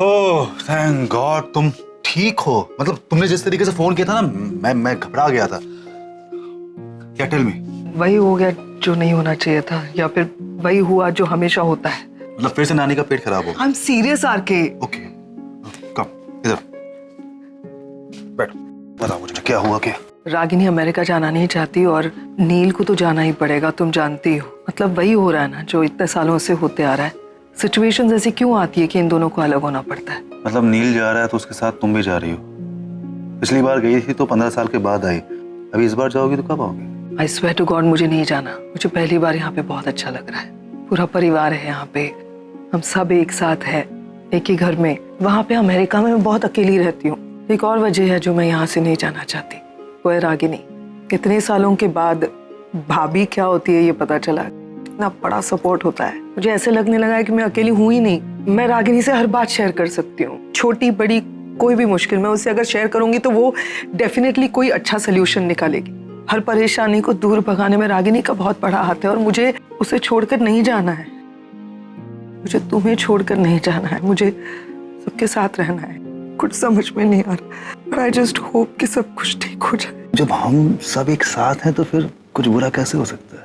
Oh thank God तुम ठीक हो। मतलब तुमने जिस तरीके से फोन किया था ना, मैं घबरा गया था। क्या टेल मी? वही हो गया जो नहीं होना चाहिए था, या फिर वही हुआ जो हमेशा होता है। मतलब फिर से नानी का पेट खराब हो? आई एम सीरियस आरके। ओके कम इधर बैठ, बताओ मुझे क्या हुआ। क्या रागिनी अमेरिका जाना नहीं चाहती और नील को तो जाना ही पड़ेगा, तुम जानती हो। मतलब वही हो रहा है ना जो इतने सालों से होते आ रहा है। सिचुएशंस ऐसी क्यों आती है कि इन दोनों को अलग होना पड़ता है? मतलब नील जा रहा है तो उसके साथ तुम भी जा रही हो? पिछली बार गई थी तो 15 साल के बाद आई, अभी इस बार जाओगी तो कब आओगे? आई स्वेयर टू गॉड मुझे नहीं जाना। मुझे पहली बार यहाँ पे बहुत अच्छा लग रहा है। पूरा परिवार है यहाँ पे, हम सब एक साथ हैं, एक ही घर में। वहाँ पे अमेरिका में मैं बहुत अकेली रहती हूँ। एक और वजह है जो मैं यहाँ से नहीं जाना चाहती, वो है रागिनी। इतने सालों के बाद भाभी क्या होती है ये पता चला। इतना बड़ा सपोर्ट होता है। मुझे ऐसे लगने लगा है कि मैं अकेली हूँ ही नहीं। मैं रागिनी से हर बात शेयर कर सकती हूँ, छोटी बड़ी कोई भी मुश्किल मैं उससे अगर शेयर करूंगी तो वो डेफिनेटली कोई अच्छा सोल्यूशन निकालेगी। हर परेशानी को दूर भगाने में रागिनी का बहुत बड़ा हाथ है और मुझे उसे छोड़कर नहीं जाना है। मुझे तुम्हें छोड़कर नहीं जाना है, मुझे सबके साथ रहना है। कुछ समझ में नहीं आ रहा, but I just hope कि सब कुछ ठीक हो जाए। जब हम सब एक साथ हैं तो फिर कुछ बुरा कैसे हो सकता है?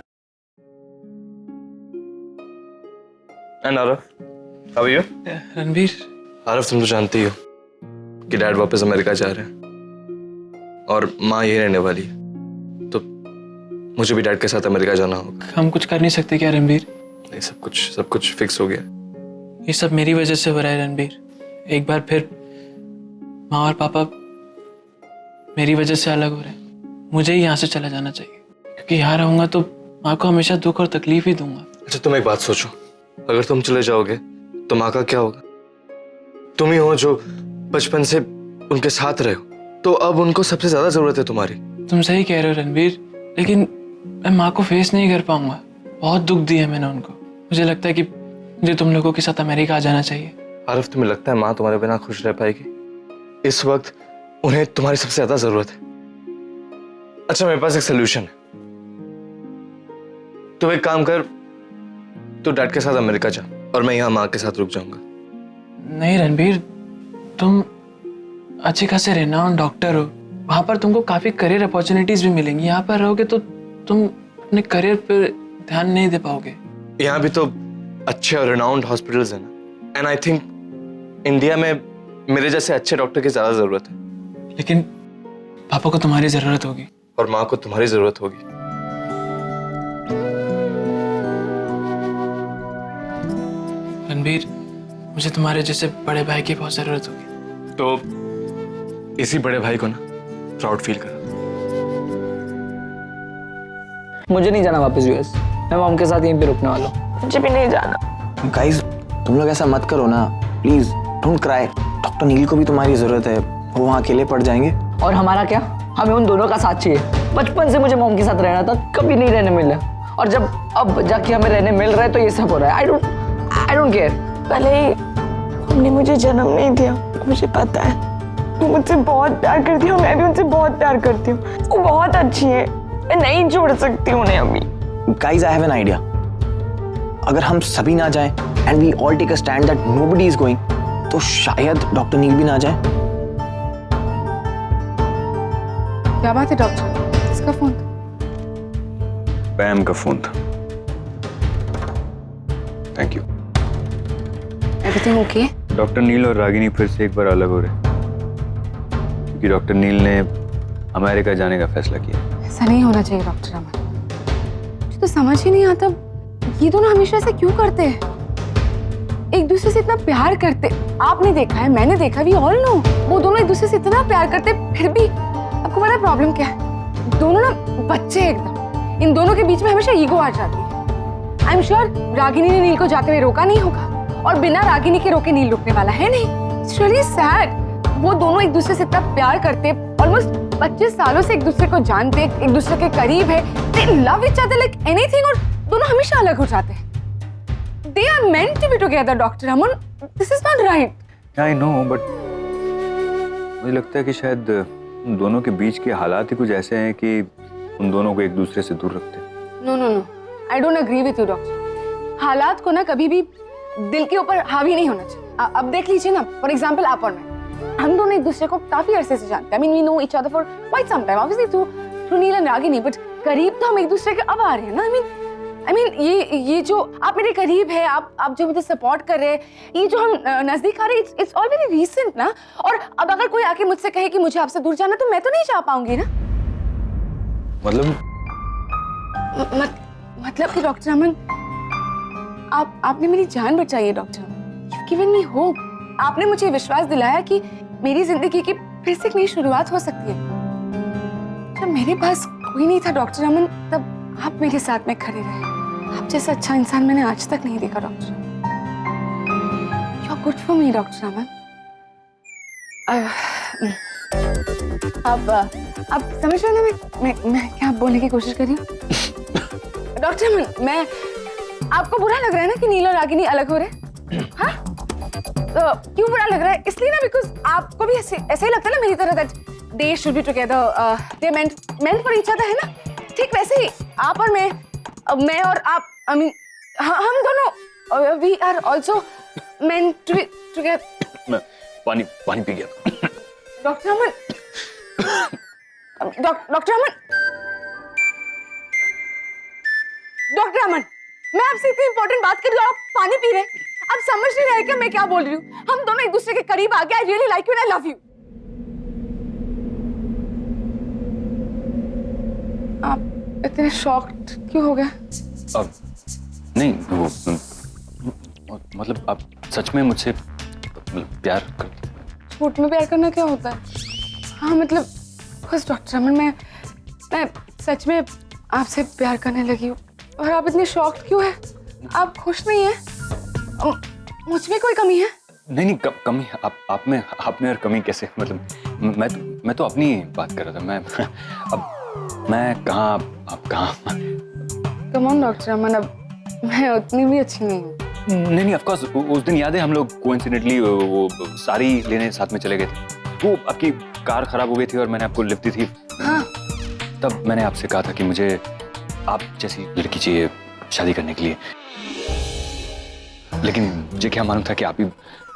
And Aarav, how are you? Ranbir, Aarav, तुम तो जानती हो कि डैड वापस अमेरिका जा रहे हैं और माँ यही रहने वाली है, तो मुझे भी डैड के साथ अमेरिका जाना होगा। हम कुछ कर नहीं सकते क्या रणबीर? नहीं, सब कुछ फिक्स हो गया। ये सब मेरी वजह से हो रहा है रणबीर। एक बार फिर माँ और पापा मेरी वजह से अलग हो रहे हैं। मुझे ही यहाँ से चला जाना चाहिए, क्योंकि यहाँ रहूंगा तो माँ को हमेशा दुख और तकलीफ ही दूंगा। अच्छा, तुम एक बात सोचो, अगर तुम चले जाओगे तो माँ का क्या होगा? तुम ही हो जो बचपन से उनके साथ रहे हो, तो अब उनको सबसे ज्यादा जरूरत है तुम्हारी। तुम सही कह रहे हो रणबीर, लेकिन मैं माँ को फेस नहीं कर पाऊंगा। बहुत दुख दिया मैंने उनको। मुझे लगता है कि मुझे तुम लोगों के साथ अमेरिका आ जाना चाहिए। आरव, तुम्हें लगता है माँ तुम्हारे बिना खुश रह पाएगी? इस वक्त उन्हें तुम्हारी सबसे ज्यादा जरूरत है। अच्छा, मेरे पास एक सोल्यूशन है। तुम एक काम कर, तू डैड के साथ अमेरिका जा और मैं यहाँ माँ के साथ रुक जाऊंगा। नहीं रणबीर, तुम अच्छे खासे रेनाउंड डॉक्टर हो, वहां पर तुमको काफी करियर अपॉर्चुनिटीज भी मिलेंगी। यहाँ पर रहोगे तो तुम अपने करियर पर ध्यान नहीं दे पाओगे। यहाँ भी तो अच्छे और रिनाउंड हॉस्पिटल्स हैं ना, एंड आई थिंक इंडिया में मेरे जैसे अच्छे डॉक्टर की ज्यादा जरूरत है। लेकिन पापा को तुम्हारी जरूरत होगी और माँ को तुम्हारी जरूरत होगी। रणबीर, मुझे तुम्हारे जैसे बड़े भाई की बहुत जरूरत होगी। तो इसी बड़े भाई को ना प्राउड फील करो। मुझे नहीं जाना वापस यूएस। मैं मॉम के साथ यहीं पे रुकने वाला हूँ। मुझे भी नहीं जाना। गाइस, तुम लोग ऐसा मत करो ना, प्लीज डोंट क्राई। डॉक्टर नील को भी तुम्हारी जरूरत है, वो वहाँ अकेले पड़ जाएंगे। और हमारा क्या? हमें उन दोनों का साथ चाहिए। बचपन से मुझे मॉम के साथ रहना था, कभी नहीं रहने मिला, और जब अब जाके हमें रहने मिल रहा है तो ये सब हो रहा है। I don't care. पहले ही हमने मुझे जन्म नहीं दिया, मुझे पता है। वो मुझसे बहुत प्यार करती है, मैं भी उनसे बहुत प्यार करती हूँ। वो बहुत अच्छी है, मैं नहीं छोड़ सकती उन्हें अभी। Guys, I have an idea. अगर हम सभी ना जाएं and we all take a stand that nobody is going, तो शायद डॉक्टर नील भी ना जाए। क्या बात है डॉक्टर? किसका फोन था? पैम का फोन था। Thank you. Everything okay? Doctor Neel और रागिनी फिर से एक बार अलग हो रहे हैं, क्योंकि डॉक्टर नील ने अमेरिका जाने का फैसला किया। ऐसा नहीं होना चाहिए डॉक्टर अमन। मुझे तो समझ ही नहीं आता ये दोनों हमेशा ऐसे क्यों करते हैं। एक दूसरे से इतना प्यार करते, आपने देखा है, मैंने देखा, वी ऑल नो। वो दोनों एक दूसरे से इतना प्यार करते, फिर भी आपको पता है प्रॉब्लम क्या है? दोनों ना बच्चे एकदम। इन दोनों के बीच में हमेशा ईगो आ जाती है। आई एम श्योर रागिनी ने नील को जाते हुए रोका नहीं होगा, और बिना रागिनी के रोके नील रुकने वाला है नहीं। It's really sad. वो दोनों एक दूसरे से इतना प्यार करते, ऑलमोस्ट 25 सालों से एक दूसरे को जानते, एक दूसरे के करीब है। दे love each other like anything, और दोनों हमेशा अलग हो जाते हैं। They are meant to be together, Dr. Aman. This is not right. I know, but मुझे लगता है कि शायद उन दोनों के बीच के हालात ही कुछ ऐसे हैं कि उन दोनों को एक दूसरे से दूर रखते हैं। No, no, no. I don't agree with you, Doctor. हालात को ना कभी भी दिल के ऊपर हावी नहीं होना चाहिए। अब देख लीजिए ना, फॉर एग्जाम्पल आप और मैं, हम दोनों एक दूसरे को काफी अरसे से जानते हैं। I mean we know each other for quite some time, obviously through Neel and Ragini, but करीब तो हम एक दूसरे के अब आ रहे हैं ना। आई मीन ये जो आप मेरे करीब है, आप जो मुझे सपोर्ट कर रहे हैं, ये जो हम नजदीक आ रहे हैं, इट्स ऑल वेरी रीसेंट ना। और अब अगर कोई आके मुझसे कहे कि मुझे आपसे दूर जाना, तो मैं तो नहीं जा पाऊंगी ना। मतलब मतलब कि डॉक्टर अमन, आपने मेरी जान बचाई है डॉक्टर अमन। You've given me hope. आपने मुझे विश्वास दिलाया कि मेरी जिंदगी की फिर से एक नई शुरुआत हो सकती है। जब मेरे पास कोई नहीं था डॉक्टर अमन, तब आप मेरे साथ में खड़े रहे। आप जैसा अच्छा इंसान मैंने आज तक नहीं देखा doctor. You're good for me doctor Aman. अब समझ रहे हैं ना मैं क्या बोलने की कोशिश कर रही हूँ। डॉक्टर अमन, मैं आपको बुरा लग रहा है ना कि नील और रागिनी अलग हो रहे हैं? हाँ? तो क्यों बुरा लग रहा है? इसलिए ना बिकॉज आपको भी ऐसे ही लगता है ना मेरी तरह, that they should be together, they meant for each other, है ना? ठीक वैसे ही आप और मैं और आप, आई मीन हम दोनों, we are also meant to be together. मैं पानी पी गया। Doctor Aman, doctor Aman, doctor Aman, मैं आपसे इतनी इंपॉर्टेंट बात कर रही हूँ, आप पानी पी रहे हैं। आप समझ नहीं रहे क्या मैं क्या बोल रही हूँ? हम दोनों एक दूसरे के करीब आ गए। I really like you and I love you. आप इतने शॉक्ड क्यों हो गए? अब नहीं, वो मतलब आप सच में मुझसे प्यार करते? झूठ में प्यार करना क्या होता है? हाँ मतलब बस डॉक्टर अमन, मैं सच में आपसे प्यार करने लगी हूँ। और आप इतने शॉक्ड क्यों हैं? आप खुश नहीं हैं? मुझ में कोई कमी है? नहीं, कमी आप में और कमी कैसे? मतलब मैं तो अपनी बात कर रहा था। मैं कहाँ, आप कहाँ? कम ऑन डॉक्टर अमन, अब मैं उतनी भी अच्छी नहीं हूँ। नहीं, ऑफ कोर्स उस दिन याद है हम लोग कोइंसिडेंटली वो साड़ी लेने साथ में चले गए थे। वो आपकी कार खराब हो गई थी और मैंने आपको लिफ्ट दी थी। हाँ। तब मैंने आपसे कहा था कि मुझे आप जैसी लड़की चाहिए शादी करने के लिए। लेकिन मुझे क्या मालूम था कि आप ही,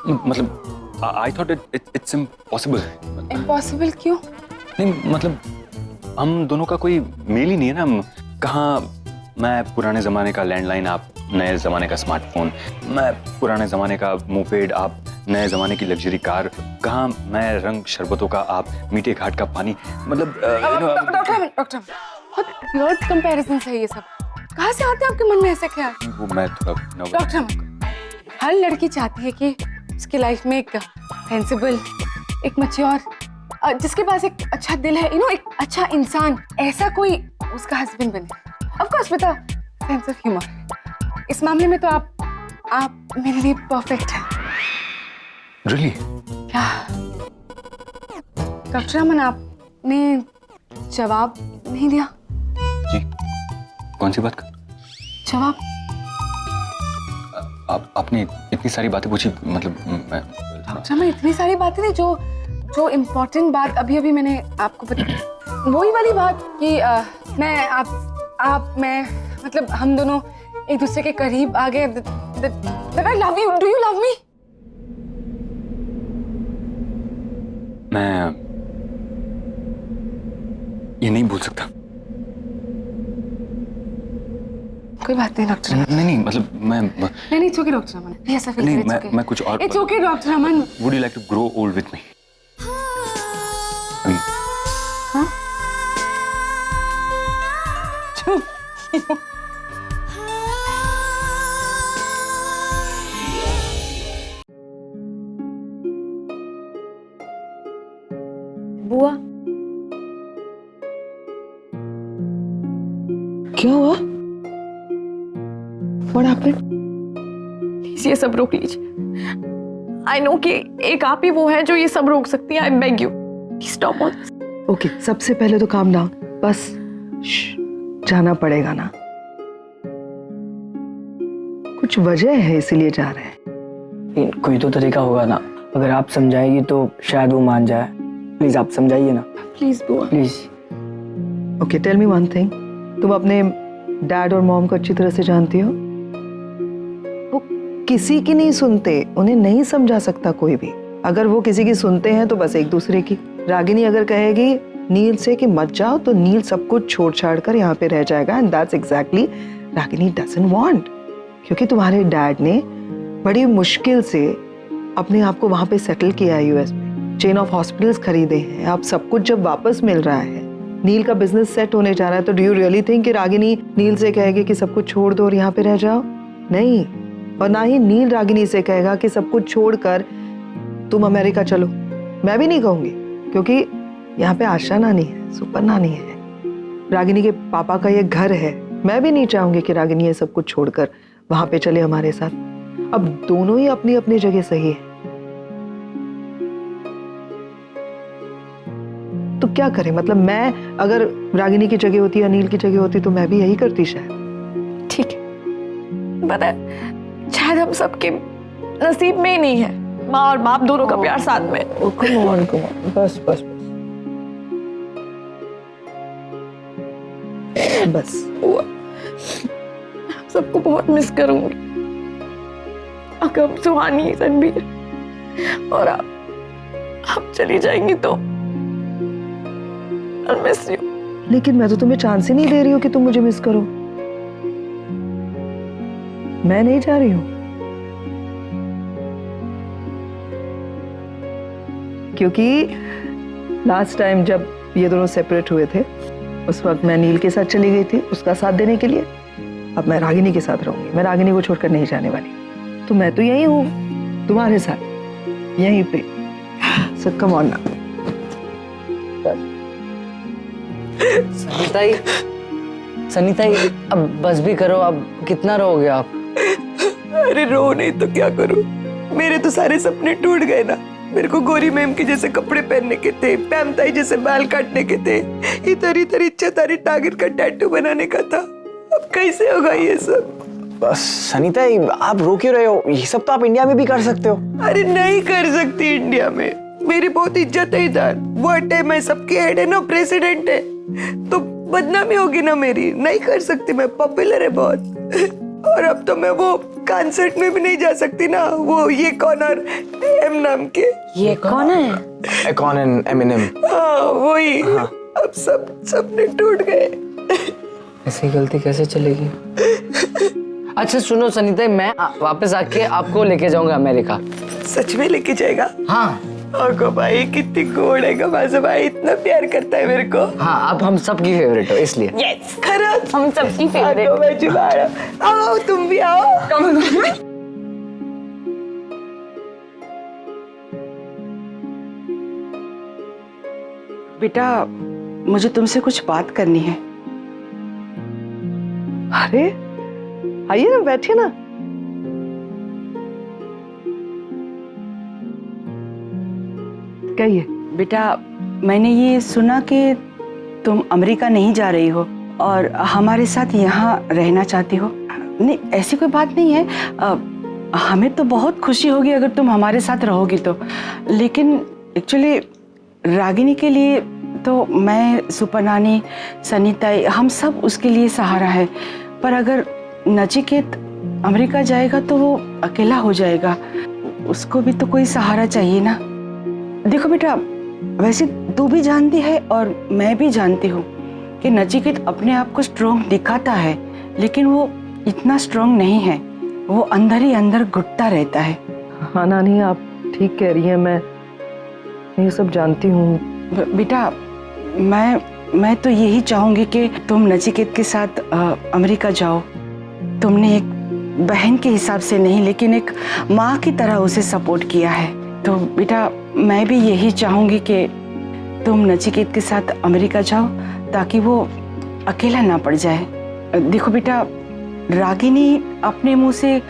मतलब I thought it's impossible. Impossible क्यों? नहीं मतलब हम दोनों का कोई मेल ही नहीं है ना। कहाँ मैं पुराने जमाने का लैंडलाइन, आप नए जमाने का स्मार्टफोन, मैं पुराने जमाने का मोपेड, आप नए जमाने की लग्जरी कार, कहाँ मैं रंग शरबतों का, आप मीठे घाट का पानी। मतलब डॉक्टर बहुत वियर्ड कंपैरिजंस है ये सब। कहाँ से आते हैं आपके मन में ऐसे ख्याल? वो मैं थोड़ा डॉक्टर, हर लड़की चाहती है कि उसकी लाइफ में एक सेंसिबल, एक मैच्योर, जिसके पास एक अच्छा दिल है, एक अच्छा इंसान, ऐसा कोई उसका हस्बैंड बने। Of course with a sense of humour. इस मामले में तो आप मेरे लिए परफेक्ट हैं। रियली? क्या डॉक्टर अमन, आपने जवाब नहीं दिया? जी, कौन सी बात कर? जवाब? आपने इतनी सारी बातें पूछी, मतलब डॉक्टर अमन, इतनी सारी बातें नहीं, जो इम्पोर्टेंट बात अभी मैंने आपको बताई, वही वाली बात कि मैं मतलब हम दोनों एक दूसरे के करीब आ गए। That I love you. Do you love me? मैं ये नहीं बोल सकता। कोई बात नहीं डॉक्टर। नहीं मतलब मैं नहीं इट्स ओके डॉक्टर अमन, ऐसा फील नहीं, करें। मैं कुछ और। It's okay doctor Aman. Would you like to grow old with me? हाँ? बुआ, क्या हुआ? What happened? प्लीज ये सब रोक लीजिए। आई नो कि एक आप ही वो है जो ये सब रोक सकती है। I beg you, stop on this. Okay, सबसे पहले तो काम डाउन। बस जाना पड़ेगा ना, कुछ वजह है इसीलिए जा रहे हैं। कोई तो तरीका होगा ना, अगर आप समझाएगी तो शायद वो मान जाए। प्लीज आप समझाइए ना, प्लीज बुआ, please. Okay, tell me one thing, तुम अपने डैड और मॉम को अच्छी तरह से जानती हो? वो किसी की नहीं सुनते, उन्हें नहीं समझा सकता कोई भी। अगर वो किसी की सुनते हैं तो बस एक दूसरे की। रागिनी अगर कहेगी नील से कि मत जाओ तो नील सब कुछ छोड़ छाड़ कर यहाँ पे रह जाएगा, and that's exactly Ragini doesn't want. क्योंकि तुम्हारे डैड ने बड़ी मुश्किल से अपने आप को वहां पे सेटल किया है यूएस में, चेन ऑफ हॉस्पिटल्स खरीदे हैं। अब सब कुछ जब वापस मिल रहा है, नील का बिजनेस सेट होने जा रहा है, तो डू यू रियली थिंक कि रागिनी नील से कहेगी कि सब कुछ छोड़ दो और यहाँ पे रह जाओ? नहीं। और ना ही नील रागिनी से कहेगा कि सब कुछ छोड़कर तुम अमेरिका चलो। मैं भी नहीं कहूंगी, क्योंकि यहाँ पे आशा नानी है, सुपर नानी है, रागिनी के पापा का ये घर है। मैं भी नहीं चाहूंगी कि रागिनी ये सब कुछ छोड़कर वहां पे चले हमारे साथ। अब दोनों ही अपनी अपनी जगह सही है, तो क्या करें? मतलब मैं अगर रागिनी की जगह होती या नील की जगह होती तो मैं भी यही करती शायद। ठीक है, पता है शायद हम सबके नसीब में ही नहीं है माँ और बाप दोनों का प्यार साथ में। कम ऑन बस बस बस सबको बहुत मिस करूंगी। अगर सुहानी, रणबीर और आप चली जाएंगी तो I'll miss you। लेकिन मैं तो तुम्हें चांस ही नहीं दे रही हूँ कि तुम मुझे मिस करो। मैं नहीं जा रही हूँ, क्योंकि लास्ट टाइम जब ये दोनों सेपरेट हुए थे उस वक्त मैं नील के साथ चली गई थी उसका साथ देने के लिए। अब मैं रागिनी के साथ रहूंगी, मैं रागिनी को छोड़कर नहीं जाने वाली। तो मैं तो यही हूँ तुम्हारे साथ, यहीं पे। सो कम ऑन ना। सनीताई अब बस भी करो, अब कितना रहोगे आप? अरे रो नहीं तो क्या करूं, मेरे तो सारे सपने टूट गए ना। मेरे को गोरी मैम के जैसे कपड़े पहनने के थे, पैमताई जैसे बाल काटने के थे, इधर इच्छा तारी टारगेट का टैटू बनाने का था। अब कैसे होगा ये सब? बस सनीताई आप रो क्यों रहे हो? ये सब तो आप इंडिया में भी कर सकते हो। अरे नहीं कर सकती इंडिया में, मेरी बहुत इज्जत है इधर। वर्ड है, मैं सबके हेड है ना, प्रेसिडेंट है, तो बदनामी होगी ना मेरी। नहीं कर सकती, मैं पॉपुलर है बहुत। और अब तो मैं वो कॉन्सर्ट में भी नहीं जा सकती ना, वो ये कौन और एम नाम के। ये कौन है? एकॉन एंड एमिनेम। हाँ वही। अब सब सपने टूट गए। ऐसी गलती कैसे चलेगी? अच्छा सुनो सनीता, मैं वापस आके आपको लेके जाऊंगा अमेरिका। सच में लेके जाएगा? हाँ। ओको भाई कितनी गोड़ है, गमाज़ा भाई इतना प्यार करता है मेरे को। हाँ आप हम सबकी फेवरेट हो इसलिए। यस खरंच हम सबकी फेवरेट। आओ मैं जुबाड़ा, आओ तुम भी आओ। बेटा मुझे तुमसे कुछ बात करनी है। अरे आइए ना, बैठिए ना। कहिए। बेटा मैंने ये सुना कि तुम अमेरिका नहीं जा रही हो और हमारे साथ यहाँ रहना चाहती हो। नहीं ऐसी कोई बात नहीं है, हमें तो बहुत खुशी होगी अगर तुम हमारे साथ रहोगी तो। लेकिन एक्चुअली रागिनी के लिए तो मैं, सुपर नानी, सनीताई, हम सब उसके लिए सहारा है। पर अगर नचिकेत अमेरिका जाएगा तो वो अकेला हो जाएगा, उसको भी तो कोई सहारा चाहिए ना। देखो बेटा, वैसे तू भी जानती है और मैं भी जानती हूँ कि नचिकेत अपने आप को स्ट्रॉन्ग दिखाता है, लेकिन वो इतना स्ट्रॉन्ग नहीं है, वो अंदर ही अंदर घुटता रहता है। हाँ नानी आप ठीक कह रही हैं, मैं ये सब जानती हूँ। बेटा मैं तो यही चाहूँगी कि तुम नचिकेत के साथ अमेरिका जाओ। तुमने एक बहन के हिसाब से नहीं लेकिन एक माँ की तरह उसे सपोर्ट किया है, तो बेटा मैं भी यही चाहूँगी कि तुम नचिकेत के साथ अमेरिका जाओ ताकि वो अकेला ना पड़ जाए। देखो बेटा, रागिनी अपने मुंह से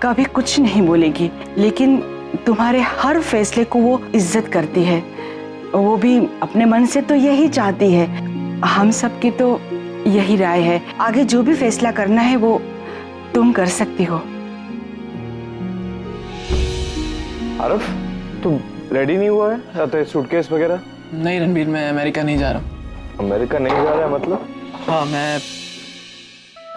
कभी कुछ नहीं बोलेगी, लेकिन तुम्हारे हर फैसले को वो इज्जत करती है। वो भी अपने मन से तो यही चाहती है। हम सब की तो यही राय है, आगे जो भी फैसला करना है वो तुम कर सकती हो। आरफ तू रेडी नहीं हुआ है या तो सूटकेस वगैरह? नहीं रणबीर, मैं अमेरिका नहीं जा रहा हूँ। अमेरिका नहीं जा रहा है मतलब? हाँ मैं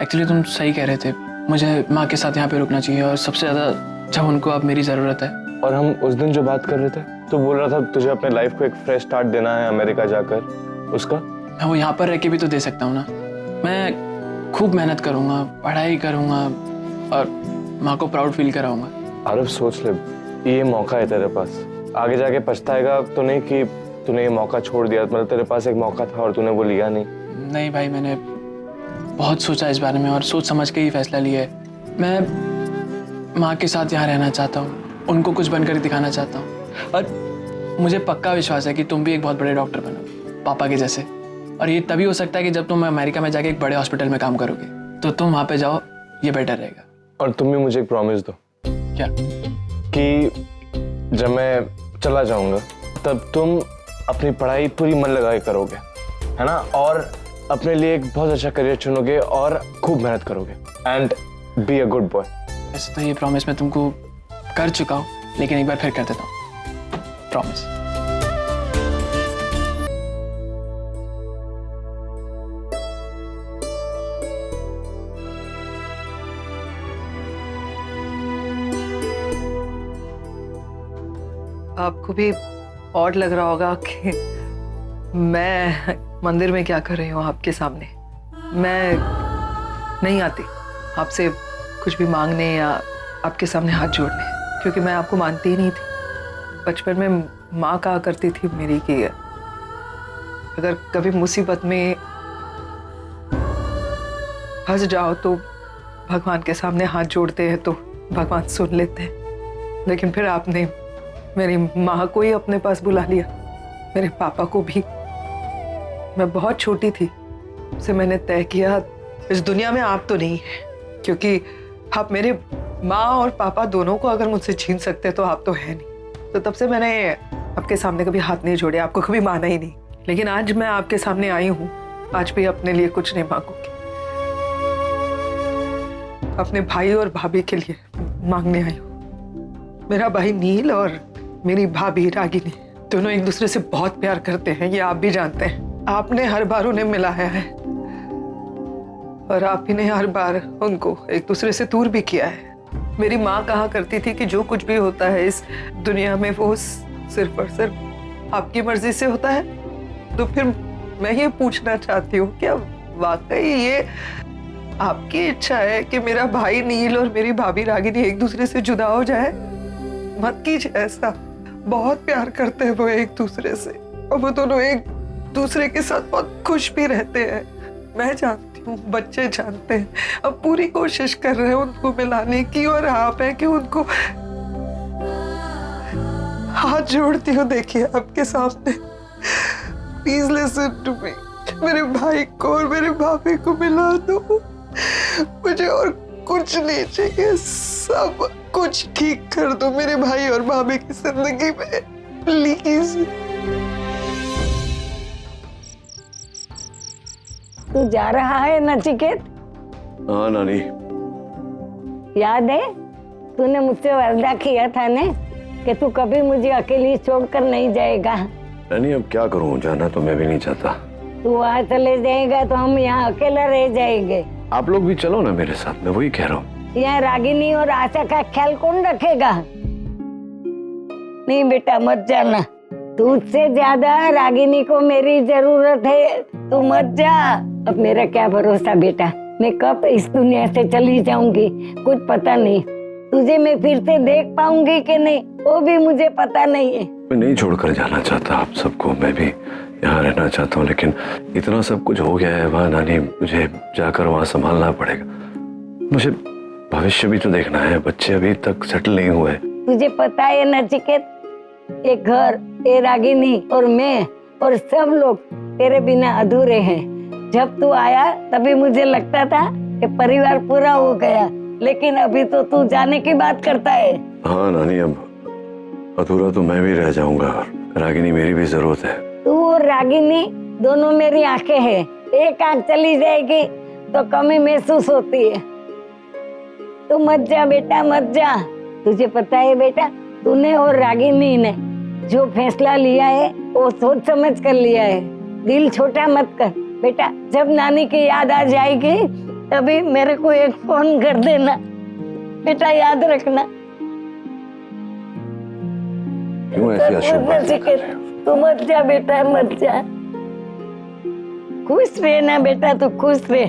एक्चुअली, तुम सही कह रहे थे, मुझे माँ के साथ यहाँ पे रुकना चाहिए, और सबसे ज़्यादा जब उनको अब मेरी ज़रूरत है। और हम उस दिन जो बात कर रहे थे, तो बोल रहा था तुझे अपने लाइफ को एक फ्रेश स्टार्ट देना है अमेरिका जाकर, उसका? मैं वो यहाँ पर रह के भी तो दे सकता हूँ ना। मैं खूब मेहनत करूँगा, पढ़ाई करूँगा और माँ को प्राउड फील कराऊंगा। आरव सोच ले, ये मौका है तेरे पास, आगे जाके पछताएगा तो नहीं कि तूने ये मौका छोड़ दिया। मतलब तेरे पास एक मौका था और तूने वो लिया नहीं। नहीं भाई, मैंने बहुत सोचा इस बारे में और सोच समझ के ही फैसला लिया है। मैं माँ के साथ यहाँ रहना चाहता हूँ, उनको कुछ बनकर दिखाना चाहता हूँ, और मुझे पक्का विश्वास है कि तुम भी एक बहुत बड़े डॉक्टर बनोगे पापा के जैसे। और ये तभी हो सकता है कि जब तुम अमेरिका में जाके एक बड़े हॉस्पिटल में काम करोगे, तो तुम वहाँ पे जाओ, ये बेटर रहेगा। और तुम भी मुझे एक प्रॉमिस दो। क्या? कि जब मैं चला जाऊंगा तब तुम अपनी पढ़ाई पूरी मन लगा के करोगे, है ना, और अपने लिए एक बहुत अच्छा करियर चुनोगे और खूब मेहनत करोगे, and be a good boy. वैसे तो ये प्रॉमिस मैं तुमको कर चुका हूँ, लेकिन एक बार फिर कर देता हूँ, प्रॉमिस। आपको भी ऑड लग रहा होगा कि मैं मंदिर में क्या कर रही हूँ आपके सामने। मैं नहीं आती आपसे कुछ भी मांगने या आपके सामने हाथ जोड़ने, क्योंकि मैं आपको मानती ही नहीं थी। बचपन में माँ कहा करती थी मेरी कि अगर कभी मुसीबत में फंस जाओ तो भगवान के सामने हाथ जोड़ते हैं तो भगवान सुन लेते हैं। लेकिन फिर आपने मेरी माँ को ही अपने पास बुला लिया, मेरे पापा को भी। मैं बहुत छोटी थी, उससे मैंने तय किया इस दुनिया में आप तो नहीं है, क्योंकि आप मेरे माँ और पापा दोनों को अगर मुझसे छीन सकते तो आप तो है नहीं। तो तब से मैंने आपके सामने कभी हाथ नहीं जोड़े, आपको कभी माना ही नहीं। लेकिन आज मैं आपके सामने आई हूँ, आज भी अपने लिए कुछ नहीं मांगूंगी, अपने भाई और भाभी के लिए मांगने आई हूँ। मेरा भाई नील और मेरी भाभी रागिनी दोनों एक दूसरे से बहुत प्यार करते हैं, ये आप भी जानते हैं। आपने हर बार उन्हें मिलाया है और आप ही ने हर बार उनको एक दूसरे से दूर भी किया है। मेरी माँ कहा करती थी कि जो कुछ भी होता है इस दुनिया में वो सिर्फ और सिर्फ आपकी मर्जी से होता है। तो फिर मैं ये पूछना चाहती हूँ, क्या वाकई ये आपकी इच्छा है कि मेरा भाई नील और मेरी भाभी रागिनी एक दूसरे से जुदा हो जाए? मत कीजिए ऐसा, बहुत प्यार करते हैं वो एक दूसरे से, और वो दोनों एक दूसरे के साथ बहुत खुश भी रहते हैं। मैं जानती हूँ, बच्चे जानते हैं। अब पूरी कोशिश कर रहे हैं उनको मिलाने की, और आप है कि उनको हाथ जोड़ती हूँ। देखिए आपके सामने, प्लीज लिसन टू मी। मेरे भाई को और मेरे भाभी को मिला दो, मुझे और कुछ नहीं चाहिए, सब कुछ ठीक कर दो मेरे भाई और भाभी की जिंदगी में, प्लीज। तू जा रहा है नचिकेत? हाँ नानी। याद है तूने मुझसे वादा किया था ने कि तू कभी मुझे अकेली छोड़कर नहीं जाएगा। नानी अब क्या करूँ, जाना तो मैं भी नहीं चाहता। तू वहाँ चले जाएगा तो हम यहाँ अकेला रह जाएंगे। आप लोग भी चलो ना मेरे साथ, मैं वही कह रहा हूँ। यहाँ रागिनी और आशा का ख्याल कौन रखेगा? नहीं बेटा मत जाना, तुझसे ज्यादा रागिनी को मेरी जरूरत है, तू मत जा। अब मेरा क्या भरोसा बेटा, मैं कब इस दुनिया से चली जाऊंगी कुछ पता नहीं। तुझे मैं फिर से देख पाऊंगी कि नहीं वो भी मुझे पता नहीं है। मैं नहीं छोड़कर जाना चाहता आप सबको, मैं भी यहाँ रहना चाहता हूँ, लेकिन इतना सब कुछ हो गया है वहाँ नानी, मुझे जाकर वहाँ संभालना पड़ेगा। मुझे भविष्य भी तो देखना है, बच्चे अभी तक सेटल नहीं हुए। तुझे पता है नचिकेत, ये घर, ये रागिनी और मैं और सब लोग तेरे बिना अधूरे हैं। जब तू आया तभी मुझे लगता था कि परिवार पूरा हो गया, लेकिन अभी तो तू जाने की बात करता है। हाँ नानी, अब अधूरा तो मैं भी रह जाऊंगा, रागिनी मेरी भी जरूरत है। तू और रागिनी दोनों मेरी आंखें हैं, एक आंख चली जाएगी तो कमी महसूस होती है। तू मत जा बेटा मत जा। तुझे पता है बेटा, तूने और रागिनी ने जो फैसला लिया है वो सोच समझ कर लिया है। दिल छोटा मत कर बेटा, जब नानी की याद आ जाएगी अभी मेरे को एक फोन कर देना बेटा, याद रखना। क्यों ऐसी अशुभ बातें कर रहे हो? तू मत जा बेटा, मत जा। खुश रहे ना बेटा, तू खुश रहे।